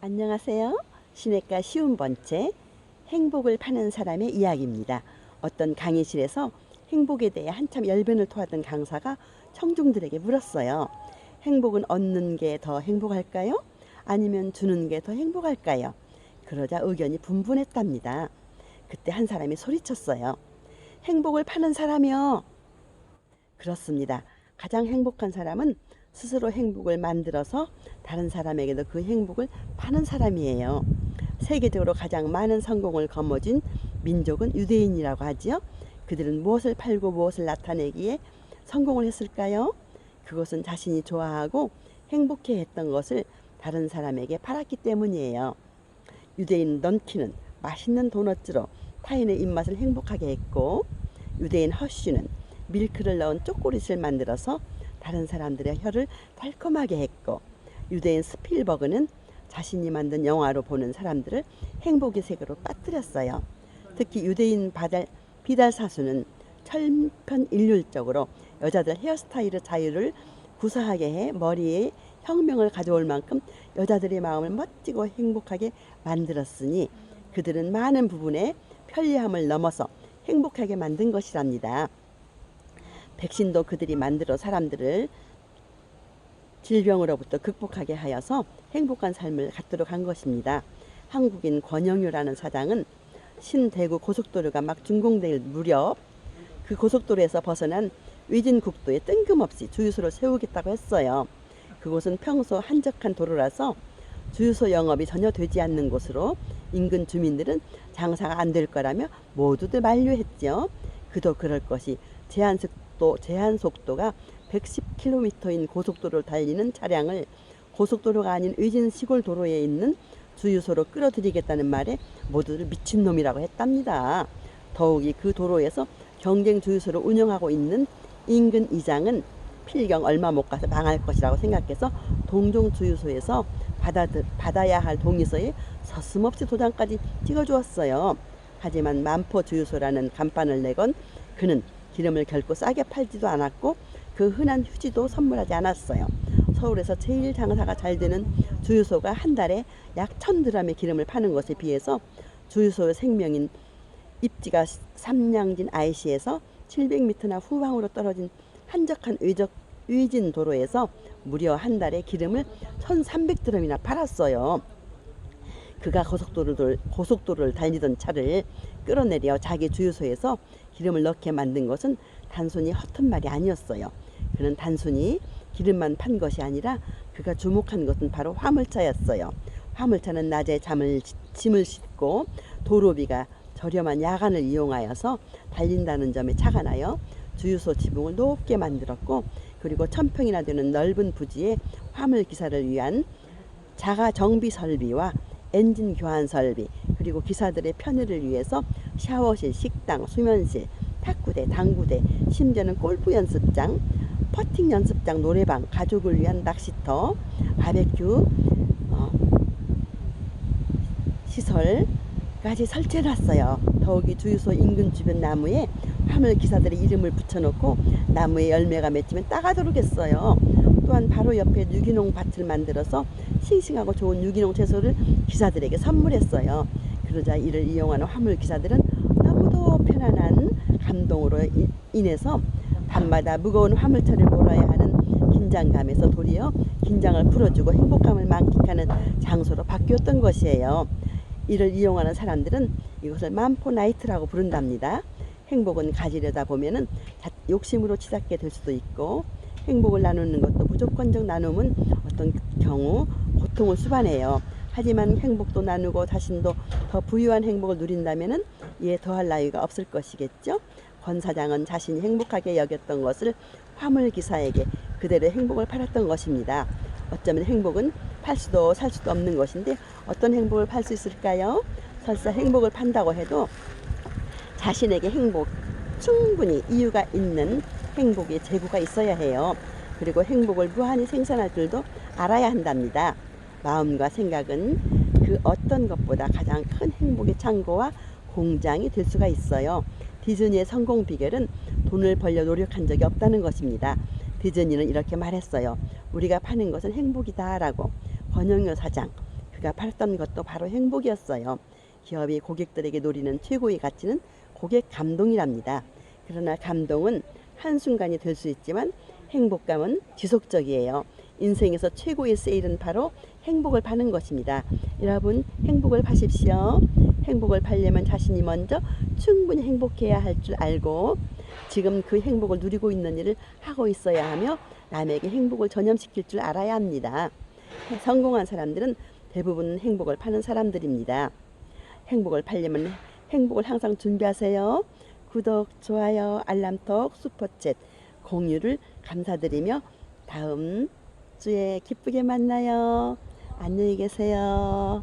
안녕하세요. 시냇가 쉬운 번째 행복을 파는 사람의 이야기입니다. 어떤 강의실에서 행복에 대해 한참 열변을 토하던 강사가 청중들에게 물었어요. 행복은 얻는 게 더 행복할까요? 아니면 주는 게 더 행복할까요? 그러자 의견이 분분했답니다. 그때 한 사람이 소리쳤어요. 행복을 파는 사람이요. 그렇습니다. 가장 행복한 사람은 스스로 행복을 만들어서 다른 사람에게도 그 행복을 파는 사람이에요. 세계적으로 가장 많은 성공을 거머쥔 민족은 유대인이라고 하지요. 그들은 무엇을 팔고 무엇을 나타내기에 성공을 했을까요? 그것은 자신이 좋아하고 행복해 했던 것을 다른 사람에게 팔았기 때문이에요. 유대인 넌키는 맛있는 도넛으로 타인의 입맛을 행복하게 했고, 유대인 허쉬는 밀크를 넣은 초콜릿을 만들어서 다른 사람들의 혀를 달콤하게 했고, 유대인 스필버그는 자신이 만든 영화로 보는 사람들을 행복의 세계로 빠뜨렸어요. 특히 유대인 비달 사수는 천편일률적으로 여자들 헤어스타일의 자유를 구사하게 해 머리에 혁명을 가져올 만큼 여자들의 마음을 멋지고 행복하게 만들었으니 그들은 많은 부분에 편리함을 넘어서 행복하게 만든 것이랍니다. 백신도 그들이 만들어 사람들을 질병으로부터 극복하게 하여서 행복한 삶을 갖도록 한 것입니다. 한국인 권영유라는 사장은 신대구 고속도로가 막 준공될 무렵 그 고속도로에서 벗어난 위진국도에 뜬금없이 주유소를 세우겠다고 했어요. 그곳은 평소 한적한 도로라서 주유소 영업이 전혀 되지 않는 곳으로 인근 주민들은 장사가 안 될 거라며 모두들 만류했죠. 그도 그럴 것이 제한 속도가 110km인 고속도로를 달리는 차량을 고속도로가 아닌 의진 시골 도로에 있는 주유소로 끌어들이겠다는 말에 모두들 미친놈이라고 했답니다. 더욱이 그 도로에서 경쟁 주유소를 운영하고 있는 인근 이장은 필경 얼마 못 가서 망할 것이라고 생각해서 동종 주유소에서 받아야 할 동의서에 서슴없이 도장까지 찍어주었어요. 하지만 만포 주유소라는 간판을 내건 그는 기름을 결코 싸게 팔지도 않았고 그 흔한 휴지도 선물하지 않았어요. 서울에서 제일 장사가 잘 되는 주유소가 한 달에 약 1000드람의 기름을 파는 것에 비해서 주유소의 생명인 입지가 삼양진 IC에서 700m나 후방으로 떨어진 한적한 위진 도로에서 무려 한 달에 기름을 1300드럼이나 팔았어요. 그가 고속도로를 달리던 차를 끌어내려 자기 주유소에서 기름을 넣게 만든 것은 단순히 허튼 말이 아니었어요. 그는 단순히 기름만 판 것이 아니라 그가 주목한 것은 바로 화물차였어요. 화물차는 낮에 짐을 싣고 도로비가 저렴한 야간을 이용하여서 달린다는 점에 착안하여 주유소 지붕을 높게 만들었고, 그리고 1000평이나 되는 넓은 부지에 화물기사를 위한 자가 정비 설비와 엔진 교환 설비, 그리고 기사들의 편의를 위해서 샤워실, 식당, 수면실, 탁구대, 당구대, 심지어는 골프 연습장, 퍼팅 연습장, 노래방, 가족을 위한 낚시터, 바베큐 시설까지 설치해놨어요. 더욱이 주유소 인근 주변 나무에 화물 기사들의 이름을 붙여놓고 나무에 열매가 맺히면 따가도록 했어요. 또한 바로 옆에 유기농 밭을 만들어서 싱싱하고 좋은 유기농 채소를 기사들에게 선물했어요. 그러자 이를 이용하는 화물 기사들은 너무도 편안한 감동으로 인해서 밤마다 무거운 화물차를 몰아야 하는 긴장감에서 도리어 긴장을 풀어주고 행복감을 만끽하는 장소로 바뀌었던 것이에요. 이를 이용하는 사람들은 이것을 만포 나이트라고 부른답니다. 행복은 가지려다 보면은 욕심으로 치닫게 될 수도 있고, 행복을 나누는 것도 무조건적 나눔은 어떤 경우 고통을 수반해요. 하지만 행복도 나누고 자신도 더 부유한 행복을 누린다면은 이에 더할 나위가 없을 것이겠죠. 권 사장은 자신이 행복하게 여겼던 것을 화물기사에게 그대로 행복을 팔았던 것입니다. 어쩌면 행복은 팔 수도 살 수도 없는 것인데 어떤 행복을 팔 수 있을까요? 설사 행복을 판다고 해도 자신에게 충분히 이유가 있는 행복의 재고가 있어야 해요. 그리고 행복을 무한히 생산할 줄도 알아야 한답니다. 마음과 생각은 그 어떤 것보다 가장 큰 행복의 창고와 공장이 될 수가 있어요. 디즈니의 성공 비결은 돈을 벌려 노력한 적이 없다는 것입니다. 디즈니는 이렇게 말했어요. 우리가 파는 것은 행복이다 라고. 권영효 사장, 그가 팔았던 것도 바로 행복이었어요. 기업이 고객들에게 노리는 최고의 가치는 고객 감동이랍니다. 그러나 감동은 한순간이 될 수 있지만 행복감은 지속적이에요. 인생에서 최고의 세일은 바로 행복을 파는 것입니다. 여러분, 행복을 파십시오. 행복을 팔려면 자신이 먼저 충분히 행복해야 할 줄 알고 지금 그 행복을 누리고 있는 일을 하고 있어야 하며 남에게 행복을 전염시킬 줄 알아야 합니다. 성공한 사람들은 대부분 행복을 파는 사람들입니다. 행복을 팔려면 행복을 항상 준비하세요. 구독, 좋아요, 알람톡, 슈퍼챗, 공유를 감사드리며 다음 주에 기쁘게 만나요. 안녕히 계세요.